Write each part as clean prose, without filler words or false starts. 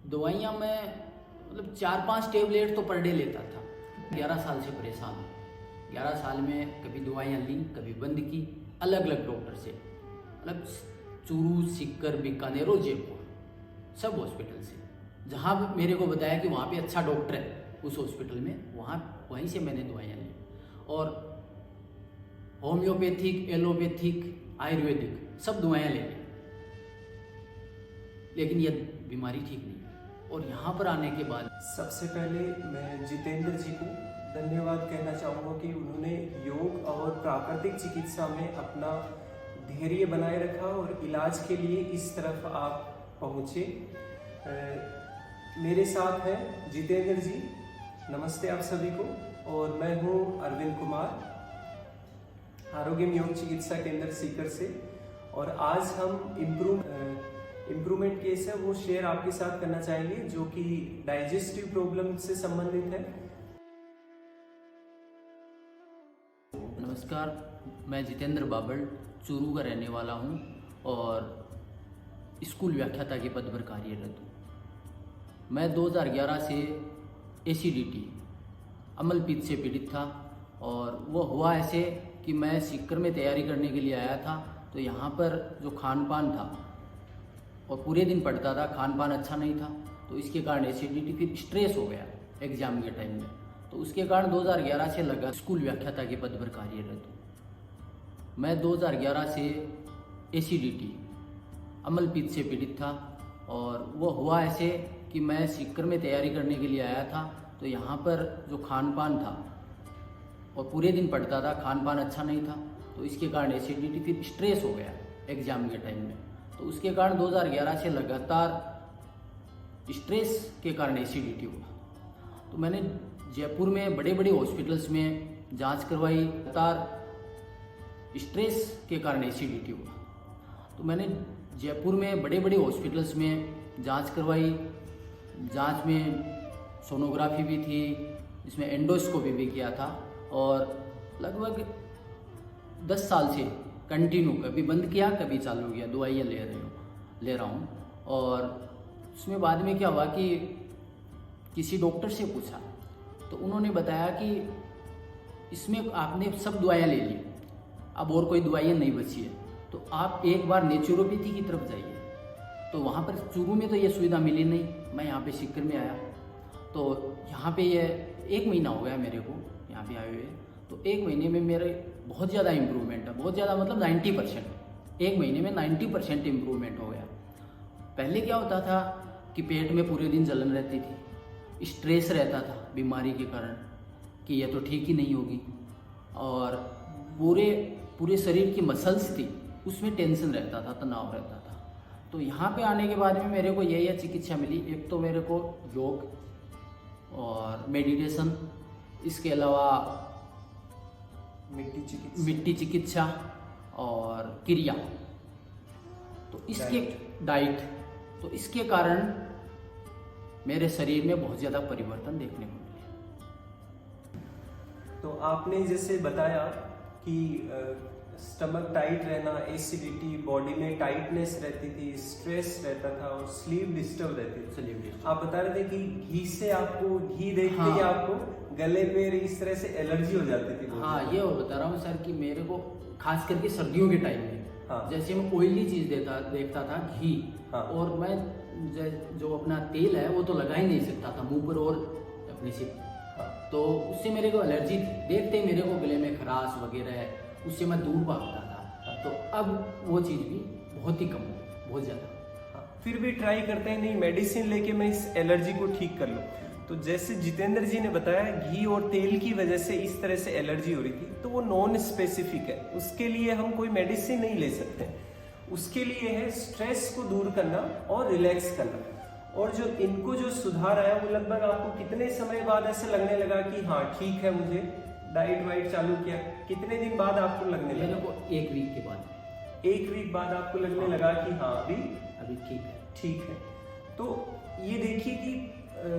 दवाइयाँ मैं मतलब 4-5 टेबलेट तो पर डे लेता था। 11 साल से परेशान हूँ। 11 साल में कभी दवाइयाँ ली, कभी बंद की, अलग अलग डॉक्टर से, मतलब चूरू, सीकर, बीकानेर और जयपुर, सब हॉस्पिटल से। जहाँ भी मेरे को बताया कि वहाँ पे अच्छा डॉक्टर है उस हॉस्पिटल में, वहीं से मैंने दवाइयाँ ली। और होम्योपैथिक, एलोपैथिक, आयुर्वेदिक सब दवाइयाँ ले ली, लेकिन यह बीमारी ठीक नहीं है। और यहाँ पर आने के बाद सबसे पहले मैं जितेंद्र जी को धन्यवाद कहना चाहूँगा कि उन्होंने योग और प्राकृतिक चिकित्सा में अपना धैर्य बनाए रखा और इलाज के लिए इस तरफ आप पहुँचे। मेरे साथ हैं जितेंद्र जी। नमस्ते आप सभी को। और मैं हूँ अरविंद कुमार, आरोग्यम योग चिकित्सा केंद्र सीकर से। और आज हम इम्प्रूवमेंट केस है वो शेयर आपके साथ करना चाहेंगे, जो कि डाइजेस्टिव प्रॉब्लम से संबंधित है। नमस्कार, मैं जितेंद्र बाबल चूरू का रहने वाला हूँ और स्कूल व्याख्याता के पद पर कार्यरत हूँ। मैं 2011 से एसिडिटी, अम्लपित्त से पीड़ित था। और वो हुआ ऐसे कि मैं सीकर में तैयारी करने के लिए आया था, तो यहाँ पर जो खान पान था और पूरे दिन पढ़ता था, खान पान अच्छा नहीं था, तो इसके कारण एसिडिटी, फिर स्ट्रेस हो गया एग्जाम के टाइम में, तो उसके कारण 2011 से लगा स्कूल व्याख्याता के पद पर कार्यरत हूँ। मैं 2011 से एसिडिटी, अम्लपित्त से पीड़ित था। और वो हुआ ऐसे कि मैं सीकर में तैयारी करने के लिए आया था, तो यहाँ पर जो खान पान था और पूरे दिन पढ़ता था, खान पान अच्छा नहीं था, तो इसके कारण एसिडिटी, फिर स्ट्रेस हो गया एग्जाम के टाइम में, तो उसके कारण 2011 से लगातार स्ट्रेस के कारण एसिडिटी हुआ। तो मैंने जयपुर में बड़े बड़े हॉस्पिटल्स में जांच करवाई, लगातार स्ट्रेस के कारण एसिडिटी हुआ। तो मैंने जयपुर में बड़े बड़े हॉस्पिटल्स में जांच करवाई। जांच में सोनोग्राफी भी थी, इसमें एंडोस्कोपी भी किया था। और लगभग 10 साल से कंटिन्यू, कभी बंद किया कभी चालू किया, दवाइयाँ ले रहा हूँ। और उसमें बाद में क्या हुआ कि किसी डॉक्टर से पूछा, तो उन्होंने बताया कि इसमें आपने सब दवाइयाँ ले ली, अब और कोई दवाइयाँ नहीं बची है, तो आप एक बार नेचुरोपैथी की तरफ जाइए। तो वहाँ पर चूरू में तो ये सुविधा मिली नहीं, मैं यहाँ पे सीकर में आया। तो यहाँ पे ये 1 महीना हो गया मेरे को यहाँ पे आए हुए। तो 1 महीने में मेरे बहुत ज़्यादा इम्प्रूवमेंट है, बहुत ज़्यादा मतलब 90%। 1 महीने में 90% इम्प्रूवमेंट हो गया। पहले क्या होता था कि पेट में पूरे दिन जलन रहती थी, स्ट्रेस रहता था बीमारी के कारण कि यह तो ठीक ही नहीं होगी, और पूरे शरीर की मसल्स थी उसमें टेंशन रहता था, तनाव रहता था। तो यहाँ पे आने के बाद में मेरे को यह चिकित्सा मिली। एक तो मेरे को योग और मेडिटेशन, इसके अलावा मिट्टी चिकित्सा और क्रिया, तो इसके डाइट, तो इसके कारण मेरे शरीर में बहुत ज़्यादा परिवर्तन देखने को मिले। तो आपने जैसे बताया कि स्टमक टाइट रहना, एसिडिटी, बॉडी में टाइटनेस रहती थी, स्ट्रेस रहता था और स्लीप डिस्टर्ब रहती थी। आप बता रहे थे कि घी से आपको, घी देखते ही आपको गले पे इस तरह से एलर्जी हो जाती थी। हाँ, ये और बता रहा हूँ सर कि मेरे को खास करके सर्दियों के टाइम में, जैसे मैं ऑयली चीज देखता था, घी, और मैं जो अपना तेल है वो तो लगा ही नहीं सकता था मुंह पर और अपने से, तो उससे मेरे को एलर्जी थी। देखते ही मेरे को गले में खराश वगैरह, उससे मैं दूर भागता था। तो अब वो चीज़ भी बहुत ही कम हो, बहुत ज़्यादा। फिर भी ट्राई करते हैं, नहीं मेडिसिन लेके मैं इस एलर्जी को ठीक कर लूँ। तो जैसे जितेंद्र जी ने बताया, घी और तेल की वजह से इस तरह से एलर्जी हो रही थी, तो वो नॉन स्पेसिफिक है, उसके लिए हम कोई मेडिसिन नहीं ले सकते। उसके लिए है स्ट्रेस को दूर करना और रिलैक्स करना। और जो इनको जो सुधार आया वो लगभग आपको कितने समय बाद ऐसे लगने लगा कि हाँ ठीक है, मुझे डाइट वाइट चालू किया, कितने दिन बाद आपको लगने लगा? मेरे को 1 वीक के बाद। 1 वीक बाद आपको लगने लगा कि हाँ अभी ठीक है। तो ये देखिए कि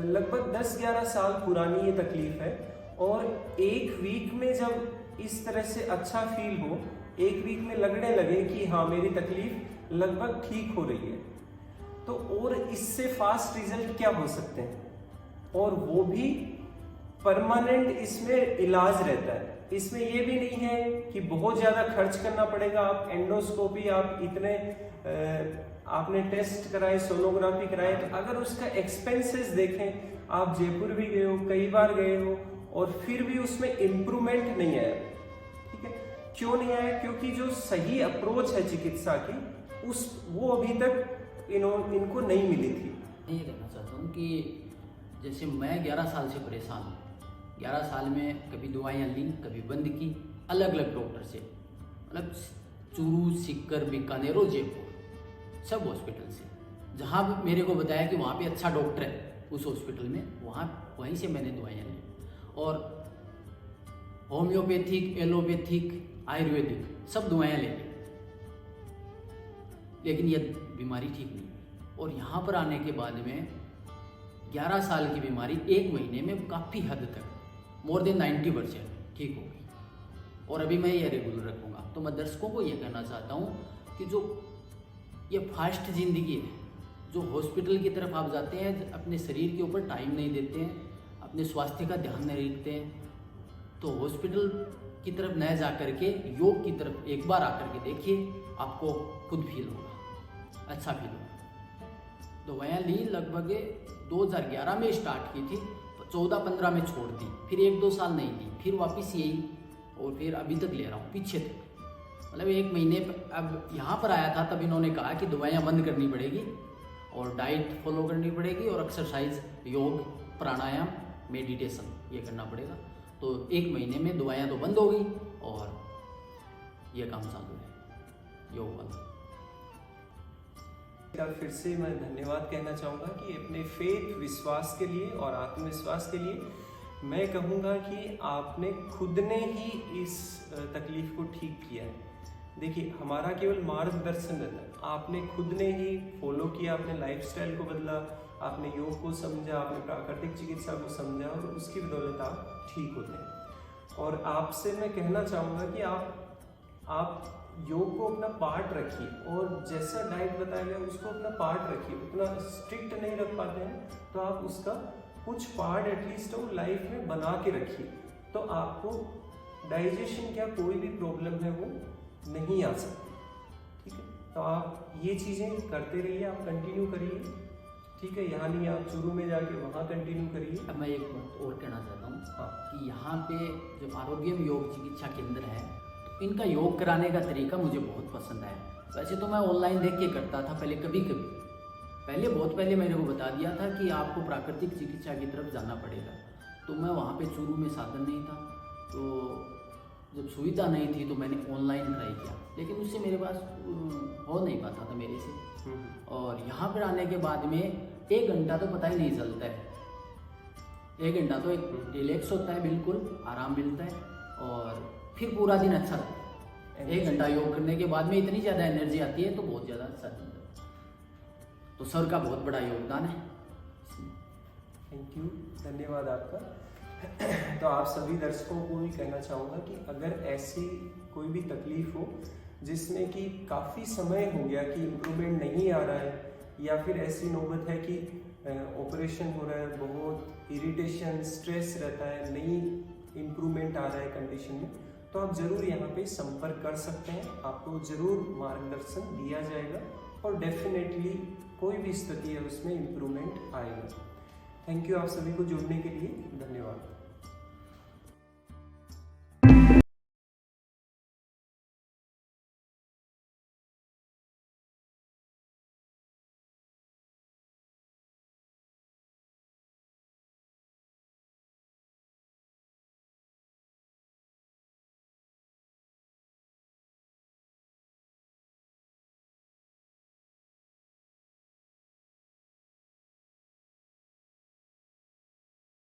लगभग 10-11 साल पुरानी ये तकलीफ है और एक वीक में जब इस तरह से अच्छा फील हो, एक वीक में लगने लगे कि हाँ मेरी तकलीफ लगभग ठीक हो रही है, तो और इससे फास्ट रिजल्ट क्या हो सकते हैं, और वो भी परमानेंट इसमें इलाज रहता है। इसमें ये भी नहीं है कि बहुत ज़्यादा खर्च करना पड़ेगा। आप एंडोस्कोपी, आप इतने आपने टेस्ट कराए, सोनोग्राफी कराए, तो अगर उसका एक्सपेंसेस देखें, आप जयपुर भी गए हो, कई बार गए हो, और फिर भी उसमें इम्प्रूवमेंट नहीं आया। ठीक है, क्यों नहीं आया? क्योंकि जो सही अप्रोच है चिकित्सा की, वो अभी तक इनको नहीं मिली थी। मैं ये कहना चाहता हूँ कि जैसे मैं 11 साल से परेशान हूँ, 11 साल में कभी दवाइयाँ ली, कभी बंद की, अलग अलग डॉक्टर से, मतलब चूरू, सीकर, बीकानेर और जयपुर, सब हॉस्पिटल से। जहाँ भी मेरे को बताया कि वहाँ पे अच्छा डॉक्टर है उस हॉस्पिटल में, वहीं से मैंने दवाइयाँ ली। और होम्योपैथिक, एलोपैथिक, आयुर्वेदिक सब दवाइयाँ ले ली, लेकिन यह बीमारी ठीक नहीं हुई। और यहाँ पर आने के बाद में 11 साल की बीमारी 1 महीने में काफ़ी हद तक, मोर देन 90% ठीक हो गई। और अभी मैं ये रेगुलर रखूँगा। तो मैं दर्शकों को ये कहना चाहता हूँ कि जो ये फास्ट जिंदगी है, जो हॉस्पिटल की तरफ आप जाते हैं, अपने शरीर के ऊपर टाइम नहीं देते हैं, अपने स्वास्थ्य का ध्यान नहीं रखते हैं, तो हॉस्पिटल की तरफ न जा करके योग की तरफ एक बार आकर के देखिए, आपको खुद फील होगा, अच्छा फील होगा। दवाइयाँ ली लगभग 2011 में स्टार्ट की थी, 14-15 में छोड़ दी, फिर 1-2 साल नहीं ली, फिर वापस यही, और फिर अभी तक ले रहा हूँ, पीछे तक। मतलब 1 महीने अब यहाँ पर आया था, तब इन्होंने कहा कि दवाइयाँ बंद करनी पड़ेगी और डाइट फॉलो करनी पड़ेगी और एक्सरसाइज, योग, प्राणायाम, मेडिटेशन ये करना पड़ेगा। तो 1 महीने में दवाइयाँ तो बंद हो गई और ये काम चालू है योग वाला। फिर से मैं धन्यवाद कहना चाहूँगा कि अपने फेथ, विश्वास के लिए और आत्मविश्वास के लिए मैं कहूँगा कि आपने खुद ने ही इस तकलीफ को ठीक किया है। देखिए, हमारा केवल मार्गदर्शन रहता है, आपने खुद ने ही फॉलो किया, आपने लाइफस्टाइल को बदला, आपने योग को समझा, आपने प्राकृतिक चिकित्सा को समझा, और उसकी बदौलत आप ठीक होते हैं। और आपसे मैं कहना चाहूँगा कि आप योग को अपना पार्ट रखिए, और जैसा डाइट बताया गया उसको अपना पार्ट रखिए। उतना स्ट्रिक्ट नहीं रख पाते हैं तो आप उसका कुछ पार्ट एटलीस्ट वो लाइफ में बना के रखिए, तो आपको डाइजेशन क्या कोई भी प्रॉब्लम है वो नहीं आ सकती। ठीक है, तो आप ये चीज़ें करते रहिए, आप कंटिन्यू करिए। ठीक है, यहाँ नहीं, आप शुरू में जाके वहाँ कंटिन्यू करिए। अब मैं एक बात और कहना चाहता हूँ, हाँ, कि यहाँ पे जो आरोग्यम योग चिकित्सा केंद्र है, तो इनका योग कराने का तरीका मुझे बहुत पसंद आया। वैसे तो मैं ऑनलाइन देख के करता था पहले, कभी कभी बहुत पहले मेरे को बता दिया था कि आपको प्राकृतिक चिकित्सा की तरफ जाना पड़ेगा। तो मैं वहाँ पे चूरू में साधन नहीं था, तो जब सुविधा नहीं थी तो मैंने ऑनलाइन ट्राई किया, लेकिन उससे मेरे पास हो नहीं पाता था मेरे से। और यहाँ पर आने के बाद में 1 घंटा तो पता ही नहीं चलता है, 1 घंटा तो एक रिलैक्स होता है, बिल्कुल आराम मिलता है, और फिर पूरा दिन अच्छा लगता है। 1 घंटा योग करने के बाद में इतनी ज़्यादा एनर्जी आती है, तो बहुत ज़्यादा अच्छा लगता है। तो सर का बहुत बड़ा योगदान है। थैंक यू, धन्यवाद आपका। तो आप सभी दर्शकों को भी कहना चाहूँगा कि अगर ऐसी कोई भी तकलीफ हो जिसमें कि काफ़ी समय हो गया कि इम्प्रूवमेंट नहीं आ रहा है, या फिर ऐसी नौबत है कि ऑपरेशन हो रहा है, बहुत इरिटेशन, स्ट्रेस रहता है, नहीं इम्प्रूवमेंट आ रहा है कंडीशन में, तो आप ज़रूर यहाँ पे संपर्क कर सकते हैं। आपको ज़रूर मार्गदर्शन दिया जाएगा और डेफिनेटली कोई भी स्थिति है उसमें इम्प्रूवमेंट आएगा। थैंक यू आप सभी को जुड़ने के लिए, धन्यवाद।